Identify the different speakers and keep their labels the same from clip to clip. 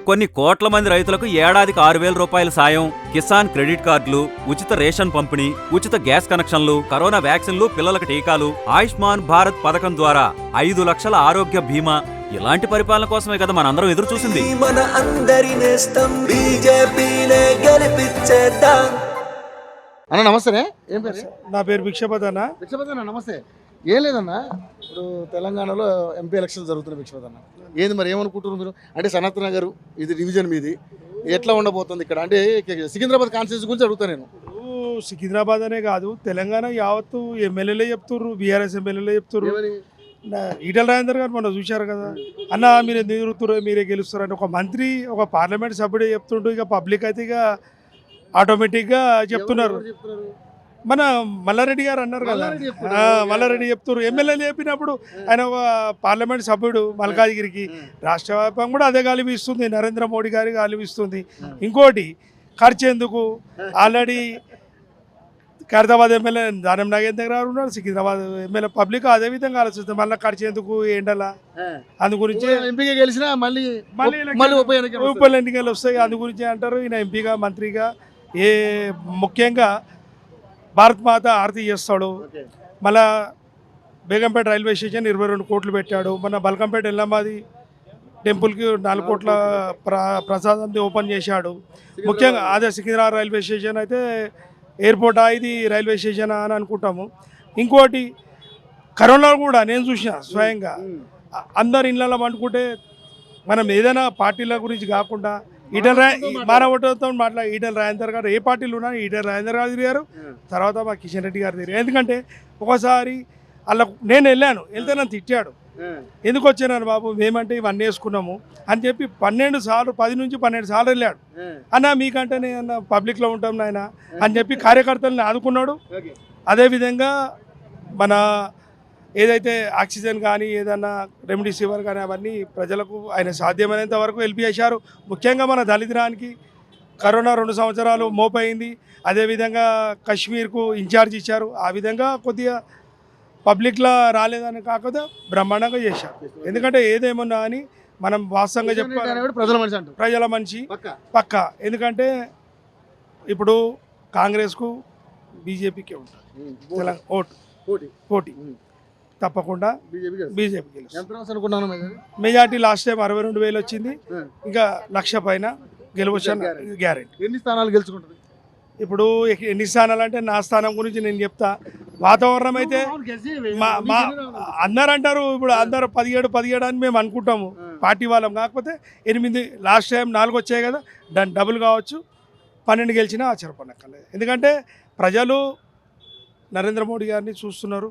Speaker 1: కొన్ని కోట్ల మంది రైతులకు ఏడాదికి 6,000 రూపాయల సాయం, కిసాన్ క్రెడిట్ కార్డులు, ఉచిత రేషన్ పంపిణీ, ఉచిత గ్యాస్ కనెక్షన్లు, కరోనా వ్యాక్సిన్లు, పిల్లలకు టీకాలు, ఆయుష్మాన్ భారత్ పథకం ద్వారా 5 లక్షల ఆరోగ్య బీమా. ఇలాంటి పరిపాలన కోసమే కదా మనందరం ఎదురు చూసింది.
Speaker 2: మన అందరి నేస్తం బీజేపీనే గెలిపించేద్దాం.
Speaker 3: అన్న నమస్తే. ఏం పేరు?
Speaker 4: నా పేరు భిక్షపతి అన్న.
Speaker 3: భిక్షపతి అన్న నమస్తే. ఏం లేదన్న, ఇప్పుడు తెలంగాణలో ఎంపీ ఎలక్షన్స్ జరుగుతున్నాయి. భిక్షపతి అన్న ఏంది మరి ఏమనుకుంటున్నారు మీరు? అంటే సనత్ నగర్ ఇది డివిజన్ మీది, ఎట్లా ఉండబోతుంది ఇక్కడ? అంటే సికింద్రాబాద్ కాన్స్టిట్యూన్సీ గురించి అడుగుతా నేను.
Speaker 4: సికింద్రాబాద్ అనే కాదు, తెలంగాణ యావత్తు ఎమ్మెల్యేలే చెప్తుర్రు, బీఆర్ఎస్ ఎమ్మెల్యేలే చెప్తుర్రు. ఈటల రాజేందర్ గారు మొన్న చూశారు కదా, అన్న మీరే నిరుతురు, మీరే గెలుస్తారు అని ఒక మంత్రి, ఒక పార్లమెంట్ సభ్యుడే చెప్తుంటూ ఇక పబ్లిక్ అయితే ఇక ఆటోమేటిక్గా చెప్తున్నారు. మన మల్లారెడ్డి గారు అన్నారు కదా, మల్లారెడ్డి చెప్తున్నారు. ఎమ్మెల్యేలు చెప్పినప్పుడు ఆయన ఒక పార్లమెంట్ సభ్యుడు మల్కాజ్గిరికి, రాష్ట్ర వ్యాప్తంగా కూడా అదే గాలిపిస్తుంది, నరేంద్ర మోడీ గారి గాలిపిస్తుంది. ఇంకోటి ఖర్చు ఎందుకు, ఆల్రెడీ ఖైరతాబాద్ ఎమ్మెల్యే దానం నాగేంద్ర గారు ఉన్నారు, సికింద్రాబాద్ ఎమ్మెల్యే పబ్లిక్ అదే విధంగా ఆలోచిస్తుంది. మళ్ళీ ఖర్చు ఎందుకు ఏంటలా, అందు గురించి
Speaker 3: ఎంపీగా గెలిచినా మళ్ళీ
Speaker 4: ఉప ఎన్నికలు వస్తాయి, అందు గురించి అంటారు. ఈయన ఎంపీగా మంత్రిగా ముఖ్యంగా భారత్ మాత ఆరతి చేస్తాడు. మళ్ళా బేగంపేట రైల్వే స్టేషన్ 22 కోట్లు పెట్టాడు. మన బల్కంపేట ఎల్లమ్మాది టెంపుల్కి 4 కోట్ల ప్రసాదంది ఓపెన్ చేశాడు. ముఖ్యంగా అదే సికింద్రాబాద్ రైల్వే స్టేషన్ అయితే ఎయిర్పోర్టా ఇది రైల్వే స్టేషన్ అని అనుకుంటాము. ఇంకోటి కరోనా కూడా నేను చూసిన స్వయంగా, అందరు ఇళ్ళలో పండుకుంటే మనం ఏదైనా పార్టీల గురించి కాకుండా మానవతో మాట్లాడి ఈటల రాజేందర్ గారు ఏ పార్టీలు ఉన్నా ఈటల రాజేందర్ గారు తిరిగారు, తర్వాత మా కిషన్ రెడ్డి గారు తిరిగారు. ఎందుకంటే ఒకసారి అలా నేను వెళ్ళాను, వెళ్తే నన్ను తిట్టాడు, ఎందుకు వచ్చాను బాబు, మేమంటే ఇవన్నీ వేసుకున్నాము అని చెప్పి 10 నుంచి 12 సార్లు వెళ్ళాడు. అన్న మీకంటే నేను పబ్లిక్లో ఉంటాం నాయన అని చెప్పి కార్యకర్తలను ఆదుకున్నాడు. అదేవిధంగా మన ఏదైతే ఆక్సిజన్ కానీ ఏదన్నా రెమ్డెసివిర్ కానీ అవన్నీ ప్రజలకు ఆయన సాధ్యమైనంత వరకు హెల్ప్ చేశారు. ముఖ్యంగా మన దళితురానికి కరోనా 2 సంవత్సరాలు మోపైంది. అదేవిధంగా కశ్మీర్కు ఇన్ఛార్జ్ ఇచ్చారు. ఆ విధంగా కొద్దిగా పబ్లిక్లో రాలేదని కాకపోతే బ్రహ్మాండంగా చేశారు. ఎందుకంటే ఏదేమన్నా అని మనం వాస్తవంగా చెప్పాలి, ప్రజల మనిషి పక్క. ఎందుకంటే ఇప్పుడు కాంగ్రెస్కు బీజేపీకే ఉంటుంది తెలంగాణ పోటీ, తప్పకుండా బీజేపీ గెలుస్తుంది. మెజార్టీ లాస్ట్ టైం 62,000 వచ్చింది, ఇంకా 1,00,000 పైన గెలవచ్చు గ్యారెంటీ.
Speaker 3: ఎన్ని స్థానాలు గెలుచుకుంటుంది?
Speaker 4: ఇప్పుడు ఎన్ని స్థానాలు అంటే నా స్థానం గురించి నేను చెప్తా. వాతావరణం అయితే అందరు అంటారు, ఇప్పుడు అందరు 17 అని మేము అనుకుంటాము పార్టీ వాళ్ళం, కాకపోతే 8 లాస్ట్ టైం 4 వచ్చాయి కదా, దాని డబుల్ కావచ్చు, 12 గెలిచినా ఆశ్చర్యపడక్కర్లేదు. ఎందుకంటే ప్రజలు నరేంద్ర మోడీ గారిని చూస్తున్నారు,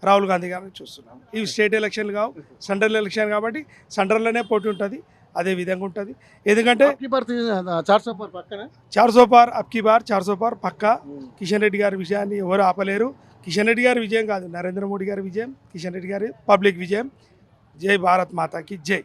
Speaker 4: రాహుల్ గాంధీ గారిని చూస్తున్నాం. ఇవి స్టేట్ ఎలక్షన్లు కావు, సెంట్రల్ ఎలక్షన్ కాబట్టి సెంట్రల్లోనే పోటీ ఉంటుంది, అదే విధంగా ఉంటుంది. ఎందుకంటే 400 పార్ అబ్కి బార్ 400 పార్ పక్కా. కిషన్ రెడ్డి గారి విజయాన్ని ఎవరు ఆపలేరు. కిషన్ రెడ్డి గారి విజయం కాదు, నరేంద్ర మోడీ గారి విజయం, కిషన్ రెడ్డి గారి పబ్లిక్ విజయం. జై భారత్ మాతాకి జై.